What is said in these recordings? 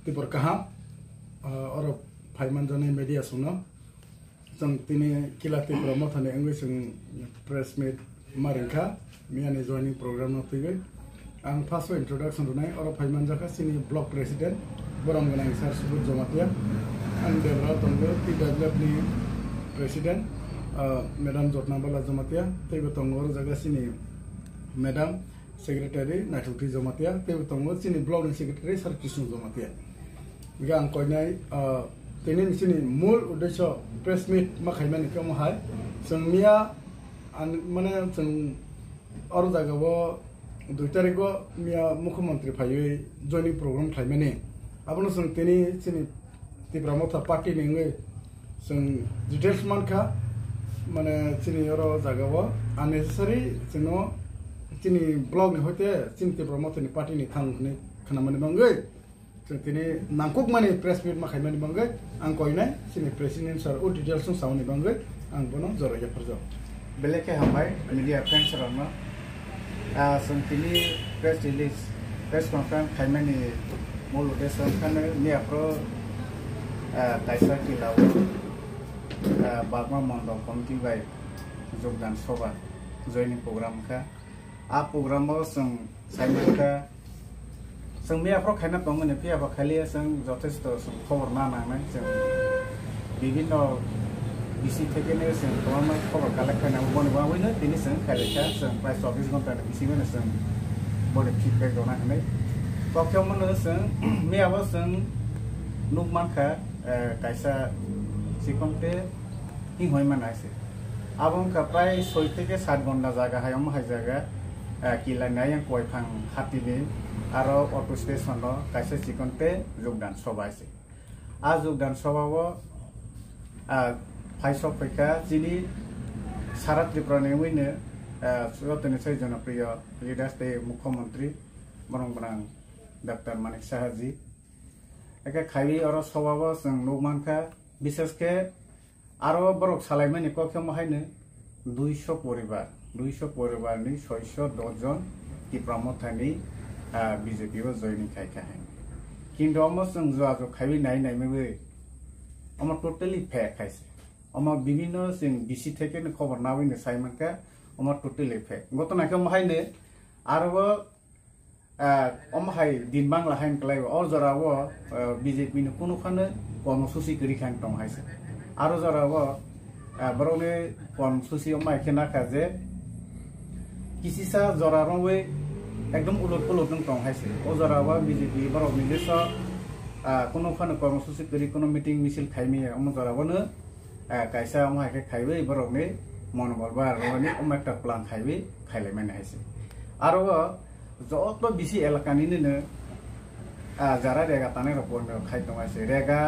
tipor kaham oro phaiman jane media suno jang tini kilati promote hane angwe sing press meet maringkha miani joining program no tigoi ang first introduction runai oro phaiman jaka sini block president borong ganang sar subut jomatia ang debra tonggo TWF ni president madam jotnabala jomatia teibo tongo jaga sini madam secretary Natuti Jomatia, teibo tongo sini block ni secretary Sar Krishna Jomatia. Biga ang koinai tenin sini mul udesho press meet makhaimani kamu hai sengmia mana seng or jaga bo 2 tarik go mia mukhyamantri phaiwe joining program thaimani abono seng teni sini tipramotha party ninge seng details manka mana sini oro jaga bo unnecessary sino sini blog ni hote sini promote ni party ni thang ni khana mani bangai sini nangkuk mani press meet ma khaimani bangai ang koinai sini president sir o details sung sauni bangai ang bono jora ya perjo beleke hamai media friends rama sini press release press conference khaimani mulu desan kan ni apro kaisa ki law bagma mondo committee bai jogdan soba joining program ka a program bo sung saimaka sung mia pro khana tong ne pia ba khali sung jotesto sung khobor na na nai sung bibhinno bisi theke ne sung tomar khobor kala khana bon ba wina tini sung khale ka sung price 24 gonta bisi ne sung bode feedback dona nai kokyo mon sung mia ba sung nukman kha kaisa sikonte hinghoi manaise abong ka prai 6 থেকে 7 ঘন্টা জায়গা হয় অম হাই জায়গা কিলা নাই কয় ফাং হাতিলে আর auto station কাইসে সিকনতে যোগদান সবাইছে আ যোগদান সবাব ফাইসব ফেকা যিনি সারা ত্রিপুরা নেউইনে সুরতনি সৈ জনপ্রিয় লিডার্স তে মুখ্যমন্ত্রী বরংবরাং ডক্টর মানিক সাহাজি একে খাইবি আর সবাব সং নৌমানখা বিশেষকে আরো বরক সালাইমানি কক্ষম হাইনে 200 পরিবার ni 610 জন কি প্রমোথানি বিজেপি ও জয়নি খাইখা হাই কিন্তু আমস जों জো খাইবি নাই নাই মেবে আমার টোটালি ফেক খাইছে আমার বিভিন্ন जों বিসি থেকে খবর নাওইনে সাইমানকা আমার টোটালি ফেক গতনাকে মহাইনে আরো অমহাই দিন বাংলা হাইন কলাই অর জরাও বিজেপি নি কোনখানে কর্মসূচি করি খান টং হাইছে আরো জরাও বরনে কর্মসূচি অমাই খেনা কাজে কিসিসা জরারwe একদম উলট পুলট টং হাইছে ও জরাও বিজেপি বরক নিদেশ কোনখানে কর্মসূচি করি কোন মিটিং মিছিল খাইমি অম জরাবনো কাইসা অমাইকে খাইবে বরকনে মনগলবার রনি অম একটা প্ল্যান খাইবে খাইলে মানে হাইছে আরো যত বেশি এলাকানি নে যারা রেগা তানে রপন খাই টমাইছে রেগা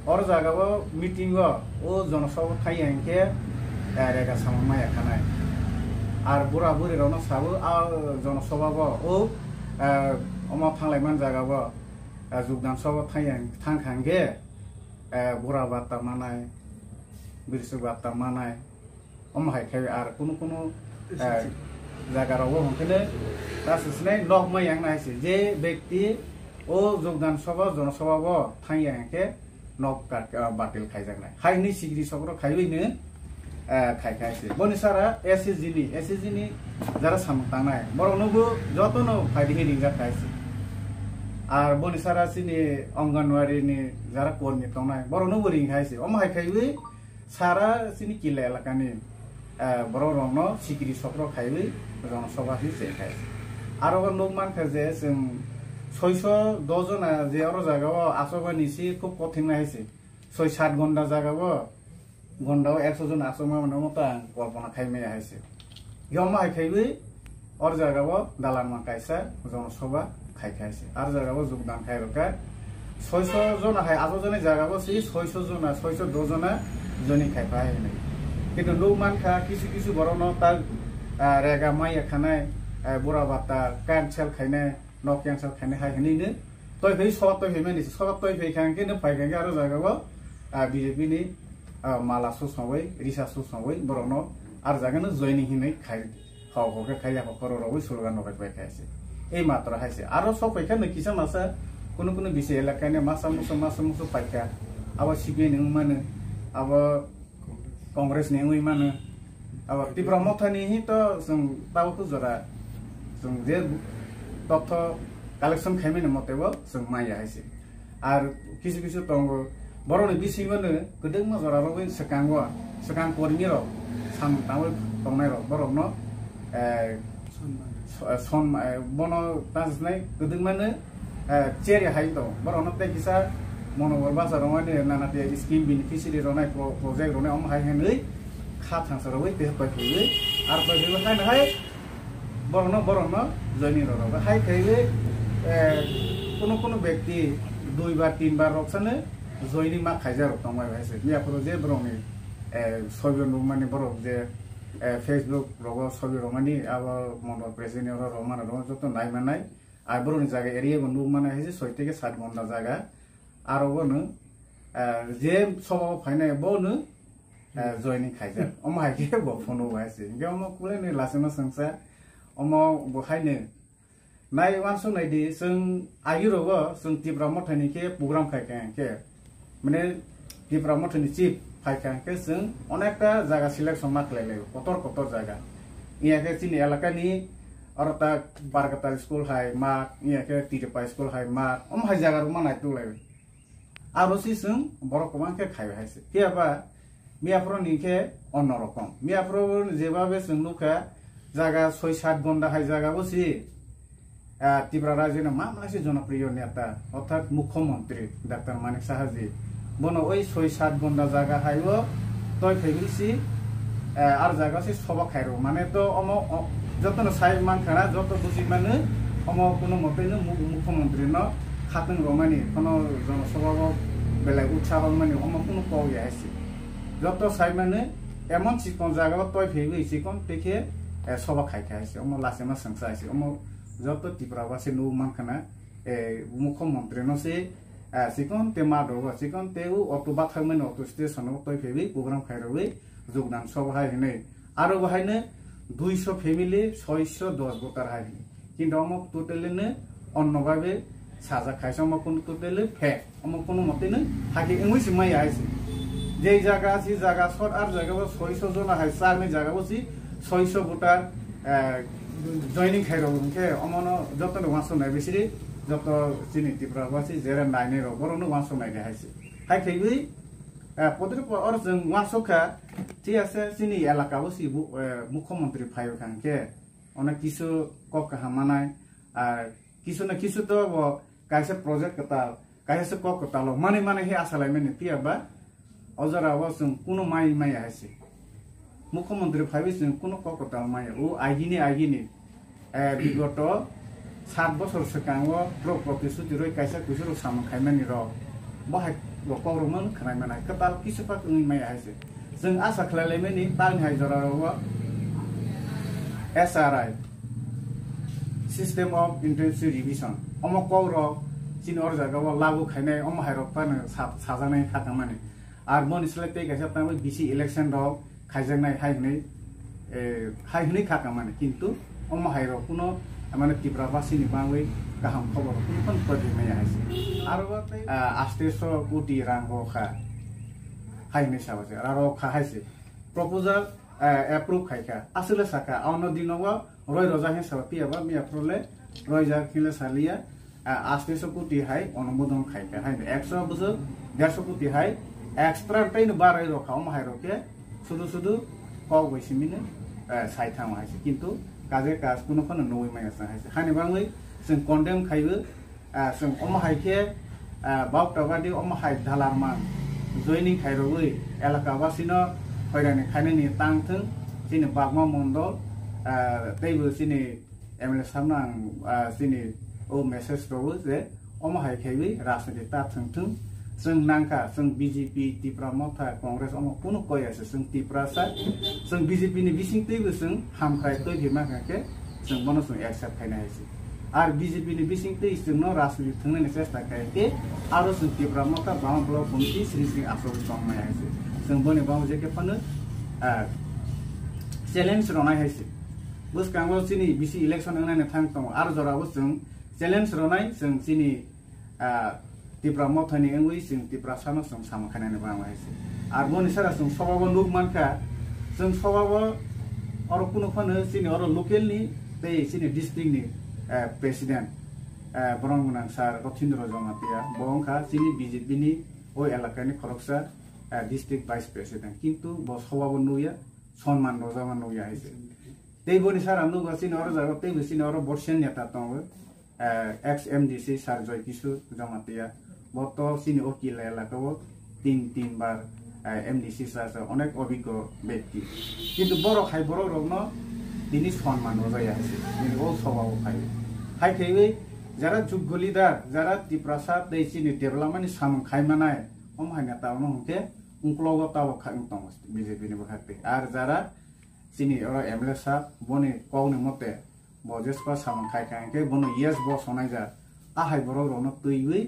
और जागाबो मीटिंग ओ जनसभा थाई हंके रेगा सामाय खानाय आर बुरा बुरि रनो साबो आ जनसभाबो ओ अमा थांलायमान जागाबो जुगदान सभा थाई थां खांगे बुरा बाता मानाय बिरसु बाता मानाय अमा हायखाय आर कुनु जागारावो हंकेने दाससनाय नगमाय यांनायसे जे व्यक्ति ओ जुगदान सभा जनसभाबो थाई हंके नक काट बातिल खाइजानाय हाइनि सिग्रि सकरो खाइबैनो खाइखायसे बनिसारा एसएसजी नि जारा सामतानाय बरनोबो जतनो फाइदि हिरिंगा खाइसे आर बनिसारा सिनि अंगनवाड़ी नि जारा कर्मी तनाय बरनोबो रिंखाइसे अम हाइखाइबै सारा सिनि किला एलाकानि बररनो सिग्रि सकरो खाइबै जनसभा हिसे खाइसे आरो नगमान खाजे जों 610 जना যে আরো জায়গাও আসবা নিছি খুব কঠিন নাইছে 6-7 ঘন্টা জায়গাও ঘন্টাও 100 জন আসবা মানে মতা কল্পনা খাইমে আইছে গমা খাইবি আর জায়গাও দালান মা কাইসা জনসভা খাইছে আর জায়গাও যোগদান খাইরকা 600 জন হাই 8 জনে জায়গাও সি 600 জন 610 জন জনি খাইপাই নাই কিন্তু লোকমান খা কিছু কিছু বড় তার রেগা মাই খানায় বুড়া বাতা ক্যান্সেল খাইনে no cancel khane hai hani ne toy phei so toy phei mani so toy phei khang ke ne pai khang aro jaga bo BJP ni mala so sawai risa so sawai borono ar jaga no joining hinai khai haw ho ke khai ha kororo oi slogan no pai khaise ei matra haise aro so pai khane kisa masa কোনো বিষয় এলাকায় মাসা Musso পাইকা আবার CPI নেই মানে আবার কংগ্রেস নেই মানে আবার ত্রিপুরা মথানি তো जों তাওকো জরা जों যে তথ্য কালেকশন খাইমেনে মতেবো जों মাইয়া হাইছে আর কিছু দङ বরনি বিসিমনে গদং জরা রবি সেকাং কর্মী র সাম তাও দংনাই র বরন সন বন তাজনাই গদং মানে চেরি হাই দं বরন তে কিসা মনোবল বাজার মানে নানাতে স্কিম বেনিফিशियरी রনাই প্রজেক্ট রনাই অম হাই হেनै খা থাंसर রবি তে পাইयै আর পাইयै হাই হাই বরন জয়নি র হাই খাইলে কোনো ব্যক্তি 2 বার 3 বার রকসানে জয়নি মা খাইজার তমাই ভাইছে মিয়াপুর যে বরনি ছবি মানে বড় যে ফেসবুক রগ ছবি রমানি আবার মন প্রেসিডেন্ট রমান রমান যত নাই মানাই আর বরনি জায়গা এরিয়া বন্ধু মানে হইছে 6 থেকে 7 ঘন্টা জায়গা আর বনো যে সব ফাইনাই বনো জয়নি খাইজার অম হাইকে ব ফোন ভাইছে গেম কুলে নি লাসেনা সংসা অম বহাইনে নাই ওয়ানসো নাইদি जों आयुरबो जों टिप्रा मथानि के प्रोग्राम खायके माने टिप्रा मथानि चिप खायके जों अनेकटा जायगा सिलेक्शन माखलायले कतर जायगा इयाके चिनि एलाकानि अरता बारगता स्कुल हाय मा इयाके टिरपा स्कुल हाय मा अम हाय जायगा मानाय तुलाय आरोसि जों बरकमानके खाय हायसे केबा मियाफ्रनि के अन्न रकम मियाफ्रो जेबाबे जों नुका जायगा 6-7 घन्टा हाय जायगा बसि ত্রিপুরা রাজ্যের মামলাসে জনপ্রিয় নেতা অর্থাৎ মুখ্যমন্ত্রী ডাক্তার মানিক সাহাজি বনো ওই 6-7 ঘন্টা জায়গা হাইব তই ফেগিসি আর জায়গা সে সবা খাইরো মানে তো অম যতন সাই মানখানা যত বুঝি মানে অম কোনো মতেনো মুখ্যমন্ত্রী ন খাতন রমানি কোনো জনসভা বেলা উৎসাহ মানে অম কোনো কইয়া আছে যত সাই মানে এমন চিকন জায়গা তই ফেগি চিকন দেখে সবা খাইতে আছে অম লাসেমা সংসা আছে অম যত ত্রিপুরাবাসী নো মানখানা মুখ্যমন্ত্রী নসে সিকন তেমা দো সিকন তেউ অটোবা থাকমেন অটো স্টেশন তই ফেবি প্রোগ্রাম খাইরবে যোগদান সভায় হেনে আরো বাহাইনে 200 ফ্যামিলি 610 ভোটার হাইনি কিন্তু অমক টোটালিনে অন্যভাবে সাজা খাইছে অমক কোন টোটালি ফে অমক কোন মতেনে হাকি ইংলিশ মাই আইছে যে জায়গা আছে জায়গা সর আর জায়গা 600 জন হাই সারমে জায়গা বসি 600 ভোটার জয়নিং খাইরকে অমন যত ওয়াসো নাই বেশি যত চিনি ত্রিপুরাবাসী যেরা নাইনে রবরনো ওয়াসো নাই দেখাইছে হাই খাইবি পদরে অর जों ওয়াসোখা ঠিক আছে চিনি এলাকা বসি মুখ্যমন্ত্রী ফাইও খানকে অনেক কিছু কক হামানাই আর কিছু না কিছু তো কাইছে প্রজেক্ট কথা কাইছে কক কথা মানে হে আসালাই মানে পিয়াবা অজরাও जों কোনো মাই আইছে মুখ্যমন্ত্রী ভাবিছেন কোন ককতা মাই ও আইগিনি বিগত 7 বছর সিগাङाव প্রতিশ্রুতি রই কাইসা কুসুর সামন খাইমানি র বাহাই গকরমন খানাইমানা কতাল কিসুপা কই মাই আইছে जों आसा खालायलायमानि तालहाय जराव SRI system of intensive revision अमो कौर चिन और जागाव लागु खाइनाय अम हायरपानो साजानाय खाखामानि आर मनिसलाय ते गायसा तांबो बिसि इलेक्शन द खाइजानाय हाइहनै खाखामानि किन्तु अम हायर कुनो माने टिप्राबासिनि बाङै गाहाम खबर कुनफोन पदिनाय आइसे आरो आस्तेस कोटी रांगखा हाइनै साबासे आरो खाहायसे प्रपोजल एप्रूव खाइका आसले साका अन दिनव रय रजा हे साबा पियाबा मियाफ्रले रयजा खिले सालिया आस्तेस कोटी हाइ अनुमोदन खाइका हाइ 100 बছর 150 कोटी हाइ एक्सट्रा टाइन बाराय रखा अम हायरके सुदु कौ बैसिमिने साइथाम हाइसे किन्तु काजे काज कुनफोन नय मायसा हाइसे हानि बाङै जों कन्डेम खाइबो जों अम हाइके बाउटाबादि अम हाइ धालारमान जयनिं खाइरबै एलाकाबासिनो हयरानि खाइनानि तांथों जिनि बागमा मण्डल तैबो जिनि एमएलए सामना जिनि ओ मेसेज दबो जे अम हाइ खाइबै राजनीति ताथोंथों जों नांका जों बीजेपी टिप्रा मथा कांग्रेस अम कुनु कयासे जों टिप्रा सा जों बीजेपी नि बिसिंतैबो जों हामखाय तै बिमाखाके जों बनो जों एक्सेप्ट खाइना हाइसे आर बीजेपी नि बिसिंतै जोंनो राजनीति थंनायनि चेष्टा खायके आरो जों टिप्रा मथा बाम ब्लक कमिटि श्री आसो संनाय हाइसे जों बने बाम जेके फनो चैलेंज रनाय हाइसे बस कांगो चिनि बिसि इलेक्शन होनायनि थां दङ आरो जराबो जों चैलेंज रनाय जों चिनि Tipra mothani engui sing tipra sama sung sama khana ne bang haise ar boni sara sung sababa nuk manka sung sababa or kuno khone sini or local ni te sini district ni president borong munang sar Rotindra Jamatia bongkha sini BJP ni oi elaka ni khoroksa district vice president kintu bo sababa nuya sonman rojaman nuya haise te boni sara nu sini or jaga te sini or borsen neta tong ex MDC sar Joy Kishore Jamatia boto sini okil elakawo 3 bar MDC সাসা অনেক অভিজ্ঞ ব্যক্তি কিন্তু বড় খাই বড় রগ্ন তিনি সম্মান রজাই আছে তিনি ও স্বভাব খাই খাই খাইবে যারা যোগ্য লিডার যারা ত্রিপ্রাসা দেশিনি ডেভেলপমেন্ট সামন খাইমানায় অমহাইনা তাওনো হতে উনক্লগ তাও খাই তং বিজেপি নি বহাতে আর যারা সিনি ওরা এমএলএ সাহেব বনে কওনি মতে বজেসপা সামন খাই খাইকে বনে ইয়েস বস হনাই যা আহাই বড় রগ্ন তৈবে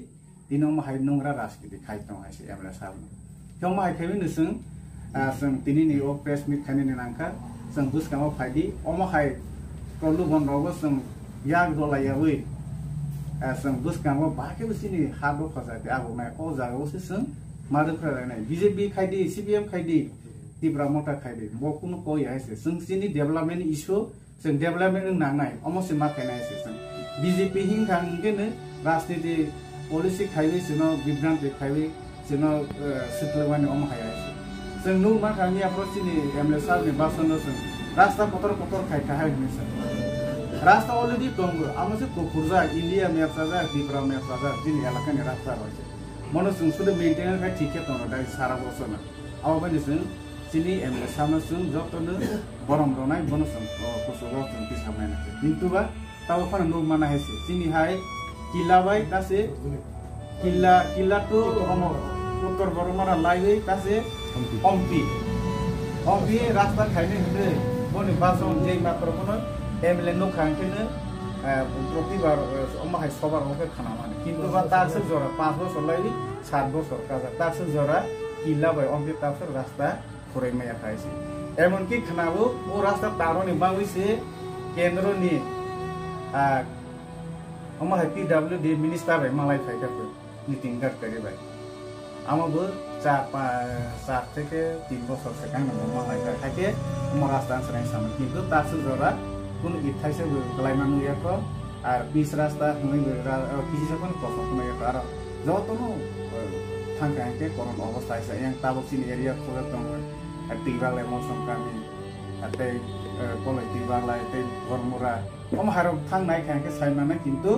Dino mahai nongra raskiti kaitong haise emla sabno. Kyo mahai khawi nusung sung tini ni o press meet khani ni nangka sung bus kama phaidi o mahai prolu bon rogo sung yag dola yawi sung bus kama bake busini hado khazati ago mai o jago se sung madu khara nai BJP khaidi CPM khaidi Tipra mota khaidi bokunu ko yaise sung sini development issue sung development nang nai omosi ma khaina haise sung BJP hing khang gene rajniti policy খাইবে sino বিভ্রান্তি খাইবে sino সিটলওয়ানি অম খাইছে जों नु मा खानि अप्रोचनि MLA साहबनि बासनो जों रास्ता पतर खाइ खाइ निसा रास्ता अलरेडी दङ आमसे कुकुरजा इन्डिया मैप जाजा दिप्रा मैप जाजा जिनि एलाकानि रास्ता रयसे मनो जों सुदे मेन्टेन खाइ ठीके दङ दाइ सारा बसना आवबनि जों जिनि एमएलए साहब जों जतनो बरम रनाय बनो जों कुसुगो जों पिसामायना किन्तुबा ताव फन नु माना हेसे जिनि हाय किलाबाई तासे किला तो हम उत्तर बरमारा लाइवे तासे हम्पी रास्ता खाइने हदे बनि बासन जे मात्र कोन एमएलए नो खांकेने प्रतिबार अमाहाय सबार होके खाना माने किन्तु बा तासे जरा 5 বছর लाइवे 7 বছর काजा तासे जरा किलाबाई हम्पी तासे रास्ता खरै माया खाइसे एमन कि खानाबो ओ रास्ता तारोनि बाविसे केन्द्रनि हमारे PWD मिनिस्टर है मलाई फाइदा को मीटिंग करे भाई आमाबो 4 থেকে 3 বছর से कांग मलाई खाके महाराष्ट्र सराय साम किन्तु तासु जरा कुन इथाइसे गलाइमानु याको आर 20 रास्ता हुनै किसी से पनि कसो कुनै याको आर जतनो थांगाके करन अवस्था छ yang ताबसिन एरिया खोला दङ टिबाले मौसम कामी अते कलेक्टिभ बांगलाय ते गरमुरा हमहारो थांनाय खायके साइमाना किन्तु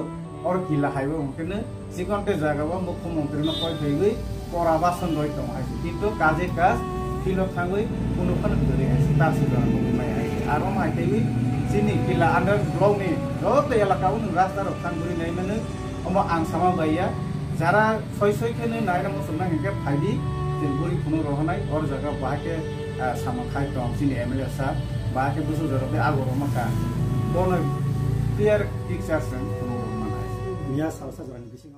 और किला हाइबो उनकेने सिकन्ते जागाबा मुख्यमंत्री न कय थैबै परा बासन रय दङ हाइसे किन्तु काजे काज किलो थांगै कुनु फन गरि हाइसे तासु जन मुमै हाइसे आरो माइथैबै सिनि किला अंडर ब्लक नि जत एलाकाउ रास्ता र थांगुरि नै माने अम आंसामा बाइया जारा सय खेने नायना मसुना हेके फाइदि सिलगुरि कुनु रहनाय और जागा बाके सामखाय दङ सिनि एमएलए सा बाके बुसु जरबे आगरो मका बोन क्लियर पिक्चर जों कुनु मानाय मिया सावसा जन बिसिङ